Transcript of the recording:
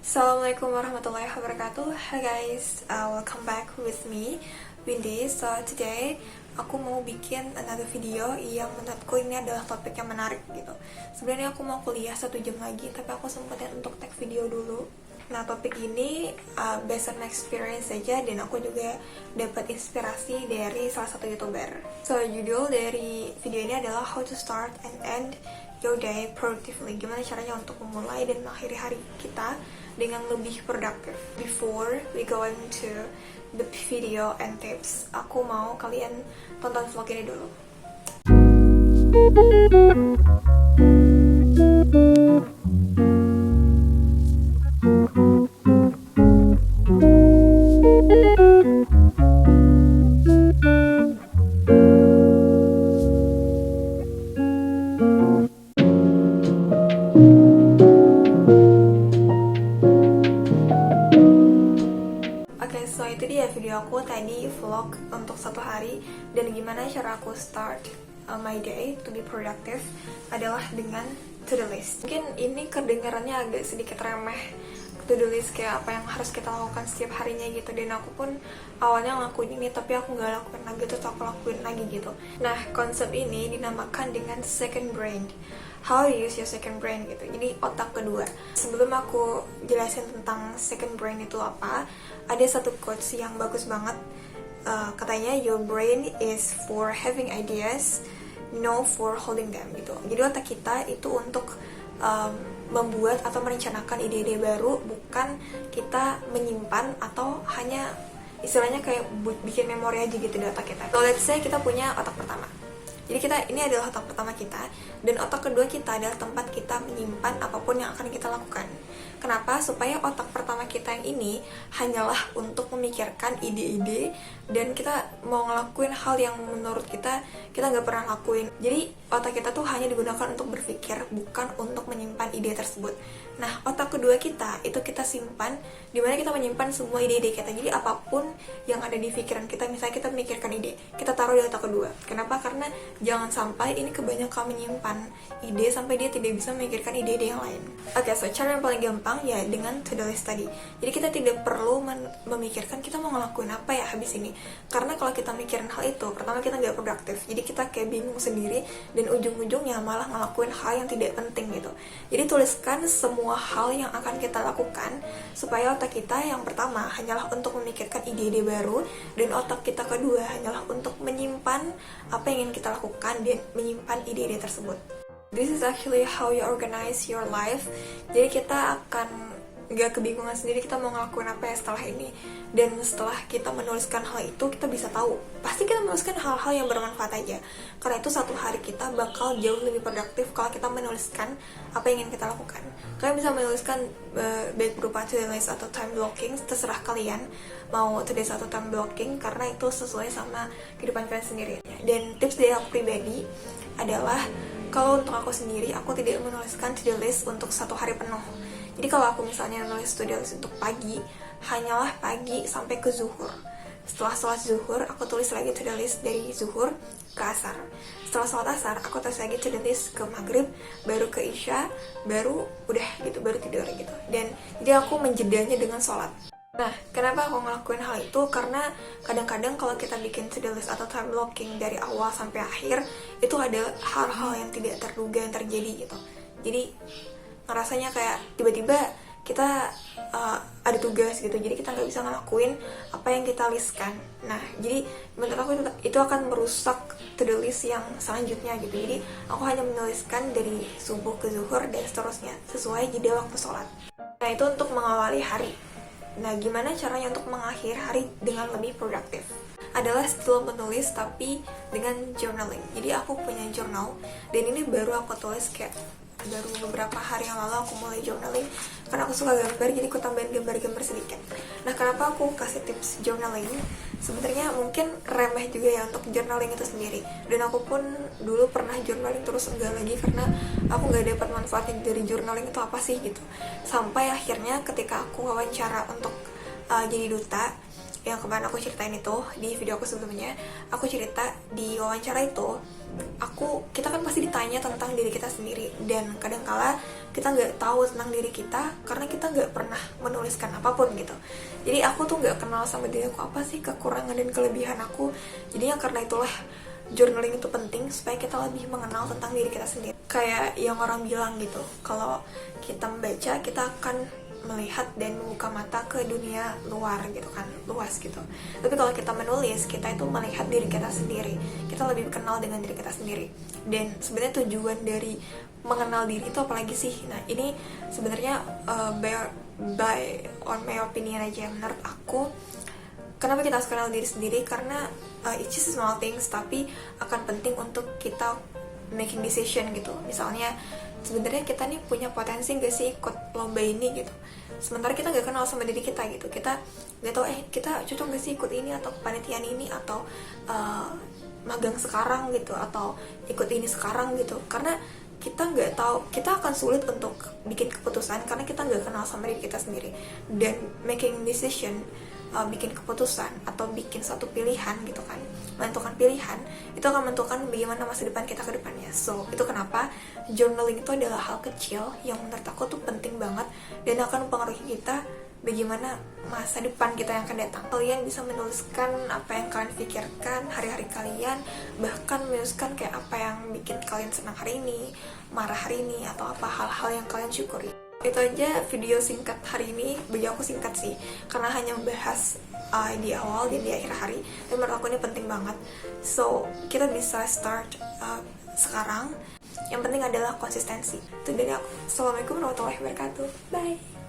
Assalamualaikum warahmatullahi wabarakatuh. Hi guys, welcome back with me, Windy. So today aku mau bikin another video yang menurutku ini adalah topik yang menarik gitu. Sebenarnya aku mau kuliah 1 jam lagi, tapi aku sempetin untuk tag video dulu. Nah, topik ini based on my experience saja, dan aku juga dapat inspirasi dari salah satu YouTuber. So, judul dari video ini adalah How to Start and End Your Day Productively. Gimana caranya untuk memulai dan mengakhiri hari kita dengan lebih produktif. Before we go into the video and tips, aku mau kalian tonton vlog ini dulu. So itu dia video aku tadi, vlog untuk 1 hari dan gimana cara aku start my day to be productive adalah dengan to-do list. Mungkin ini kedengarannya agak sedikit remeh, to-do list kayak apa yang harus kita lakukan setiap harinya gitu, dan aku pun awalnya ngelakuin ini tapi aku nggak lakuin lagi, terus aku lakuin lagi gitu. Nah, konsep ini dinamakan dengan second brain. How you use your second brain gitu. Jadi otak kedua. Sebelum aku jelasin tentang second brain itu apa, ada satu quotes yang bagus banget. Katanya your brain is for having ideas, no for holding them gitu. Jadi otak kita itu untuk membuat atau merencanakan ide-ide baru, bukan kita menyimpan atau hanya istilahnya kayak bikin memori aja gitu di otak kita. So let's say kita punya otak pertama. Jadi ini adalah otak pertama kita, dan otak kedua kita adalah tempat kita menyimpan apapun yang akan kita lakukan. Kenapa? Supaya otak pertama kita yang ini hanyalah untuk memikirkan ide-ide, dan kita mau ngelakuin hal yang menurut kita nggak pernah lakuin. Jadi otak kita tuh hanya digunakan untuk berpikir, bukan untuk menyimpan ide tersebut. Nah, otak kedua kita itu kita simpan, dimana kita menyimpan semua ide-ide kita. Jadi apapun yang ada di pikiran kita, misalnya kita memikirkan ide, kita taruh di otak kedua. Kenapa? Karena jangan sampai ini kebanyakan menyimpan ide sampai dia tidak bisa memikirkan ide-ide yang lain. Oke, so cara yang paling gampang ya dengan to-do list tadi. Jadi kita tidak perlu memikirkan kita mau ngelakuin apa ya habis ini. Karena kalau kita mikirin hal itu, pertama kita nggak produktif. Jadi kita kayak bingung sendiri, dan ujung-ujungnya malah ngelakuin hal yang tidak penting gitu. Jadi tuliskan semua hal yang akan kita lakukan, supaya otak kita yang pertama hanyalah untuk memikirkan ide-ide baru, dan otak kita kedua hanyalah untuk menyimpan apa yang ingin kita lakukan dan menyimpan ide-ide tersebut. This is actually how you organize your life. Jadi kita akan gak kebingungan sendiri kita mau ngelakuin apa ya setelah ini. Dan setelah kita menuliskan hal itu, kita bisa tahu pasti kita menuliskan hal-hal yang bermanfaat aja. Karena itu 1 hari kita bakal jauh lebih produktif kalau kita menuliskan apa yang ingin kita lakukan. Kalian bisa menuliskan baik berupa to-do list atau time blocking, terserah kalian mau to-do list atau time blocking, karena itu sesuai sama kehidupan kalian sendiri. Dan tips dari aku pribadi adalah, kalau untuk aku sendiri, aku tidak menuliskan to-do list untuk 1 hari penuh. Jadi kalau aku misalnya nulis to-do list untuk pagi, hanyalah pagi sampai ke zuhur. Setelah sholat zuhur, aku tulis lagi to-do list dari zuhur ke asar. Setelah sholat asar, aku tulis lagi to-do list ke maghrib, baru ke isya, baru udah gitu, baru tidur gitu. Dan jadi aku menjedanya dengan sholat. Nah, kenapa aku ngelakuin hal itu? Karena kadang-kadang kalau kita bikin to-do list atau time blocking dari awal sampai akhir, itu ada hal-hal yang tidak terduga yang terjadi gitu. Jadi rasanya kayak tiba-tiba kita ada tugas gitu, jadi kita nggak bisa ngelakuin apa yang kita listkan. Nah, jadi menurut aku itu akan merusak to-do list yang selanjutnya gitu. Jadi aku hanya menuliskan dari subuh ke zuhur dan seterusnya sesuai jeda waktu sholat. Nah, itu untuk mengawali hari. Nah, gimana caranya untuk mengakhiri hari dengan lebih produktif? Adalah still menulis tapi dengan journaling. Jadi aku punya journal, dan ini baru aku tulis kayak baru beberapa hari yang lalu aku mulai journaling, karena aku suka gambar, jadi aku tambahin gambar-gambar sedikit. Nah, kenapa aku kasih tips journaling? Sebenarnya mungkin remeh juga ya untuk journaling itu sendiri, dan aku pun dulu pernah journaling terus enggak lagi, karena aku nggak dapat manfaatnya dari journaling itu apa sih gitu. Sampai akhirnya ketika aku wawancara untuk jadi duta, yang kemarin aku ceritain itu di video aku sebelumnya, aku cerita di wawancara itu, kita kan pasti ditanya tentang diri kita sendiri, dan kadangkala kita nggak tahu tentang diri kita karena kita nggak pernah menuliskan apapun gitu. Jadi aku tuh nggak kenal sama diri aku, apa sih kekurangan dan kelebihan aku. Jadinya karena itulah journaling itu penting supaya kita lebih mengenal tentang diri kita sendiri. Kayak yang orang bilang gitu, kalau kita membaca kita akan melihat dan membuka mata ke dunia luar gitu kan, luas gitu. Tapi kalau kita menulis, kita itu melihat diri kita sendiri, kita lebih kenal dengan diri kita sendiri. Dan sebenarnya tujuan dari mengenal diri itu apalagi sih? Nah ini sebenarnya on my opinion aja, menurut aku kenapa kita harus kenal diri sendiri, karena it's just small things tapi akan penting untuk kita making decision gitu. Misalnya sebenarnya kita nih punya potensi gak sih ikut lomba ini gitu, sementara kita gak kenal sama diri kita gitu. Kita gak tahu kita cocok gak sih ikut ini atau kepanitiaan ini atau magang sekarang gitu atau ikut ini sekarang gitu, karena kita nggak tahu, kita akan sulit untuk bikin keputusan karena kita nggak kenal sama diri kita sendiri. Dan making decision, bikin keputusan atau bikin satu pilihan gitu kan, menentukan pilihan itu akan menentukan bagaimana masa depan kita ke depannya. So itu kenapa journaling itu adalah hal kecil yang menurut aku tuh penting banget dan akan mempengaruhi kita bagaimana masa depan kita yang akan datang. Kalian bisa menuliskan apa yang kalian pikirkan hari-hari kalian, bahkan menuliskan kayak apa yang bikin kalian senang hari ini, marah hari ini, atau apa hal-hal yang kalian syukuri. Itu aja video singkat hari ini. Bagi aku singkat sih, karena hanya membahas di awal dan di akhir hari, dan menurut aku ini penting banget. So kita bisa start sekarang. Yang penting adalah konsistensi. Itu dari aku. Assalamualaikum warahmatullahi wabarakatuh. Bye.